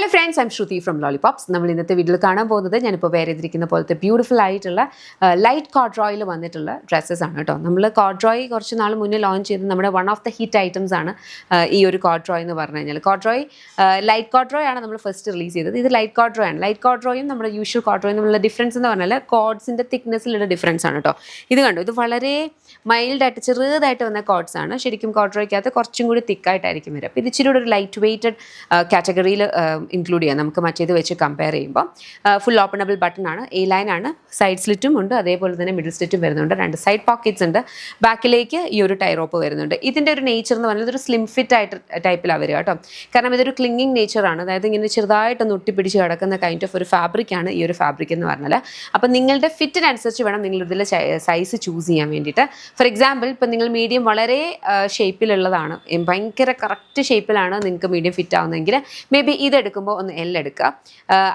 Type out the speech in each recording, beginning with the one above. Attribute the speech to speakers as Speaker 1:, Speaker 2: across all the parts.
Speaker 1: Hello friends, I'm Shruti from Lollipops. നമ്മൾ ഇന്നത്തെ വീഡിയോയിൽ കാണാൻ പോകുന്നത് ഞാനിപ്പോൾ വേറെ ചെയ്തിരിക്കുന്ന പോലത്തെ ബ്യൂട്ടിഫുൾ ആയിട്ടുള്ള ലൈറ്റ് കോഡ്രോയിൽ വന്നിട്ടുള്ള ഡ്രസ്സസ് ആണ് കേട്ടോ. നമ്മൾ കോഡ്രോയ് കുറച്ച് നാൾ മുന്നേ ലോഞ്ച് ചെയ്ത് നമ്മുടെ one of the hit items ആണ് ഈ ഒരു കോഡ്രോയ് എന്ന് പറഞ്ഞു കഴിഞ്ഞാൽ. കോഡ്രോയ് ലൈറ്റ് കോഡ്രോയ് ആണ് നമ്മൾ ഫസ്റ്റ് റിലീസ് ചെയ്തത്. ഇത് ലൈറ്റ് കോഡ്രോയ് ആണ്. ലൈറ്റ് കോഡ്രോയും നമ്മുടെ യൂഷ്വൽ കോഡ്രോയും തമ്മിലുള്ള ഡിഫറൻസ് എന്ന് പറഞ്ഞാൽ കോഡ്സിൻ്റെ തിക്നെസ്സിലുള്ള ഡിഫറൻസ് ആണ് കേട്ടോ. ഇത് കണ്ടു, ഇത് വളരെ മൈൽഡായിട്ട് ചെറുതായിട്ട് വന്ന കോഡ്സ് ആണ്. ശരിക്കും കോഡ്രോയ്ക്കകത്ത് കുറച്ചും കൂടി തിക്കായിട്ടായിരിക്കും വരിക. അപ്പോൾ ഇത് ഇച്ചിരി കൂടെ ഒരു ലൈറ്റ് വെയ്റ്റഡ് കാറ്റഗറിയിൽ ഇൻക്ലൂഡ് ചെയ്യാം നമുക്ക് മറ്റേത് വെച്ച് കമ്പയർ ചെയ്യുമ്പോൾ. ഫുൾ ഓപ്പണബിൾ ബട്ടൺ ആണ്, എ ലൈൻ ആണ്, സൈഡ് സ്ലിറ്റും ഉണ്ട്, അതേപോലെ തന്നെ മിഡിൽ സ്ലിറ്റും വരുന്നുണ്ട്, 2 സൈഡ് പോക്കറ്റ്സ് ഉണ്ട്, ബാക്കിലേക്ക് ഈ ഒരു ടൈ റോപ്പ് വരുന്നുണ്ട്. ഇതിൻ്റെ ഒരു നേച്ചർ എന്ന് പറഞ്ഞാൽ ഇതൊരു സ്ലിം ഫിറ്റ് ആയിട്ട് ടൈപ്പിലാണ് വരിക കേട്ടോ. കാരണം ഇതൊരു ക്ലിങ്ങിങ് നേച്ചറാണ്, അതായത് ഇങ്ങനെ ചെറുതായിട്ടൊന്ന് ഒട്ടിപ്പിടിച്ച് കിടക്കുന്ന കൈൻഡ് ഓഫ് ഒരു ഫാബ്രിക്കാണ് ഈ ഒരു ഫാബ്രിക് എന്ന് പറഞ്ഞാൽ. അപ്പം നിങ്ങളുടെ ഫിറ്റിനനുസരിച്ച് വേണം നിങ്ങൾ ഇതിൽ സൈസ് ചൂസ് ചെയ്യാൻ വേണ്ടിയിട്ട്. ഫോർ എക്സാമ്പിൾ, ഇപ്പം നിങ്ങൾ മീഡിയം വളരെ ഷേപ്പിലുള്ളതാണ്, ഭയങ്കര കറക്റ്റ് ഷേപ്പിലാണ് നിങ്ങൾക്ക് മീഡിയം ഫിറ്റ് ആവുന്നതെങ്കിൽ മേ ബി ഇതെടുക്കുമ്പോൾ ഒന്ന് എൽ എടുക്കുക.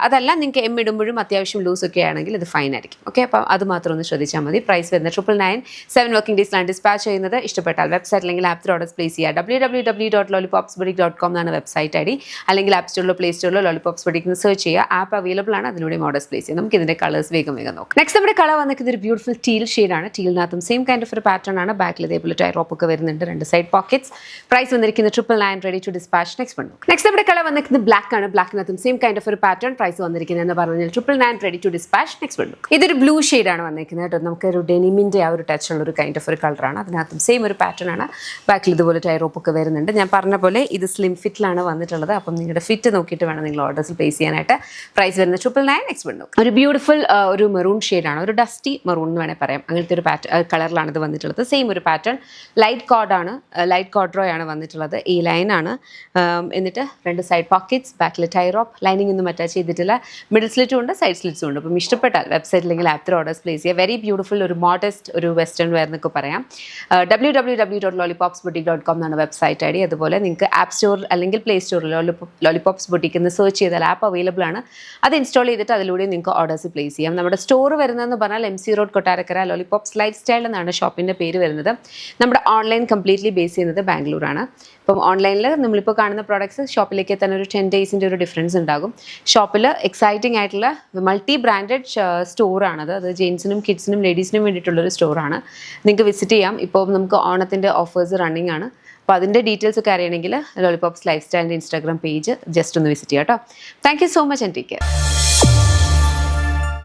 Speaker 1: അതല്ല, നിങ്ങൾക്ക് എം ഇടുമ്പോഴും അത്യാവശ്യം ലൂസൊക്കെ ആണെങ്കിൽ ഇത് ഫൈൻ ആയിരിക്കും. ഓക്കെ, അപ്പം അത് മാത്രം ഒന്ന് ശ്രദ്ധിച്ചാൽ മതി. പ്രൈസ് വരുന്നത് 999, 7 വർക്കിംഗ് ഡേയ്സിലാണ് ഡിസ്പാച്ച് ചെയ്യുന്നത്. ഇഷ്ടപ്പെട്ടാൽ വെബ്സൈറ്റ് അല്ലെങ്കിൽ ആപ്പ് ത്രൂ ഓർഡേഴ്സ് പ്ലേസ് ചെയ്യുക. www.lollipopsboutique.com എന്നാണ് വെബ്സൈറ്റ് ഐ ഡി. അല്ലെങ്കിൽ ആപ്പ് സ്റ്റോറിലോ പ്ലേ സ്റ്റോറിലോ ലോളിപോപ്സ് ബുട്ടീക്ക് എന്ന് സെർച്ച് ചെയ്യുക. ആപ്പ് അവൈലബിൾ ആണ്, അതിലൂടെ ഓർഡേഴ്സ് പ്ലേസ് ചെയ്യാം. നമുക്ക് ഇതിൻ്റെ കളേഴ്സ് വേഗം നോക്കാം. നെക്സ്റ്റ് നമ്മുടെ കളർ വന്നിരിക്കുന്നത് ഒരു ബ്യൂട്ടിഫുൾ ടീൽ ഷെയ്ഡാണ്. ടീലിനകത്തും സെയിം കൈൻഡ് ഓഫ് ഒരു പാറ്റേൺ ആണ്. ബാക്കിൽ ഇതേപോലെ ടൈ റോപ്പ് ഒക്കെ വരുന്നുണ്ട്, 2 സൈഡ് പോക്കറ്റ്സ്. പ്രൈസ് വന്നിരിക്കുന്നത് 999, റെഡി ടു ഡിസ്പാച്ച്. നെക്സ്റ്റ് നമ്മുടെ കളർ വന്നിരിക്കുന്നത് ബ്ലാക്ക് ആണ്. ബ്ലാക്കിനകത്തും സെയിം കൈൻഡ് ഓഫ് ഒരു പാറ്റേൺ. പ്രൈസ് വന്നിരിക്കുന്നത് എന്ന് പറഞ്ഞാൽ 999, ready to dispatch. Next one, ഇതൊരു ബ്ലൂ ഷെയ്ഡാണ് വന്നിരിക്കുന്നത് കേട്ടോ. നമുക്കൊരു ഡെനിമിൻ്റെ ആ ഒരു ടച്ച് ഉള്ള ഒരു കൈൻഡ് ഓഫ് ഒരു കളറാണ്. അതിനകത്തും സെയിം ഒരു പാറ്റേൺ ആണ്. ബാക്കിൽ ഇതുപോലെ ടൈ റോപ്പ് ഒക്കെ വരുന്നുണ്ട്. ഞാൻ പറഞ്ഞ പോലെ ഇത് സ്ലിം ഫിറ്റിലാണ് വന്നിട്ടുള്ളത്. അപ്പം നിങ്ങളുടെ ഫിറ്റ് നോക്കിയിട്ട് വേണം നിങ്ങൾ ഓർഡേഴ്സ് പ്ലേസ് ചെയ്യാനായിട്ട്. പ്രൈസ് വരുന്നത് 999. നെക്സ്റ്റ് വൺ, ഒരു ബ്യൂട്ടിഫുൾ ഒരു മെറൂൺ ഷെയ്ഡാണ്, ഒരു ഡസ്റ്റി മെറൂൺ എന്ന് വേണേൽ പറയാം. അങ്ങനത്തെ ഒരു കളറിലാണ് ഇത് വന്നിട്ടുള്ളത്. സെയിം ഒരു പാറ്റേൺ, ലൈറ്റ് കോഡാണ്, ലൈറ്റ് കോഡ്രോയ് ആണ് വന്നിട്ടുള്ളത്. ഈ ലൈനാണ്, എന്നിട്ട് 2 സൈഡ് പോക്കറ്റ്സ്, ബാക്കിൽ ടൈ റോപ്പ്, ലൈനിങ് ഒന്നും അറ്റാച്ച് ചെയ്തിട്ടില്ല, മിഡിൽ സ്ലിറ്റും ഉണ്ട്, സൈഡ് സ്ലിറ്റ്സും ഉണ്ട്. അപ്പം ഇഷ്ടപ്പെട്ടാൽ വെബ്സൈറ്റ് അല്ലെങ്കിൽ ആപ്പ് ത്രൂ ഓർഡേഴ്സ് പ്ലേസ് ചെയ്യുക. വെരി ബ്യൂട്ടിഫുൾ, ഒരു മോഡസ്റ്റ് ഒരു വെസ്റ്റേൺ വെയർ എന്നൊക്കെ പറയാം. www.lollipopsboutique.com എന്നാണ് വെബ്സൈറ്റ് ഐ ഡി. അതുപോലെ നിങ്ങൾക്ക് ആപ്പ് സ്റ്റോർ അല്ലെങ്കിൽ പ്ലേ സ്റ്റോറിൽ ലോളിപോപ്സ് ബുട്ടീക്ക് എന്ന് സെർച്ച് ചെയ്താൽ ആപ്പ് അവൈലബിൾ ആണ്. അത് ഇൻസ്റ്റാൾ ചെയ്തിട്ട് അതിലൂടെ നിങ്ങൾക്ക് ഓർഡേഴ്സ് പ്ലേസ് ചെയ്യാം. നമ്മുടെ സ്റ്റോർ വരുന്നതെന്ന് പറഞ്ഞാൽ MC road Kottarakkara, lollipops life style എന്നാണ് ഷോപ്പിൻ്റെ പേര് വരുന്നത്. നമ്മുടെ ഓൺലൈൻ കംപ്ലീറ്റ്ലി ബേസ് ചെയ്യുന്നത് ബാംഗ്ലൂരാണ്. ഇപ്പം ഓൺലൈനിൽ നമ്മളിപ്പോൾ കാണുന്ന പ്രോഡക്ട്സ് ഷോപ്പിലേക്ക് എത്താൻ ഒരു 10 ഡേയ്സിൻ്റെ ഒരു ഡിഫറൻസ് ഉണ്ടാകും. ഷോപ്പിൽ എക്സൈറ്റിംഗ് ആയിട്ടുള്ള മൾട്ടി ബ്രാൻഡഡ് സ്റ്റോറാണത്. അത് ജെൻസിനും കിഡ്സിനും ലേഡീസിനും വേണ്ടിയിട്ടുള്ളൊരു സ്റ്റോറാണ്. നിങ്ങൾക്ക് വിസിറ്റ് ചെയ്യാം. ഇപ്പോൾ നമുക്ക് ഓണത്തിൻ്റെ ഓഫേഴ്സ് റണ്ണിങ് ആണ്. അപ്പോൾ അതിൻ്റെ ഡീറ്റെയിൽസ് ഒക്കെ അറിയണമെങ്കിൽ ലോളിപോപ്സ് ലൈഫ് സ്റ്റൈലിൻ്റെ ഇൻസ്റ്റാഗ്രാം പേജ് ജസ്റ്റ് ഒന്ന് വിസിറ്റ് ചെയ്യാം കേട്ടോ. Thank you so much and take care.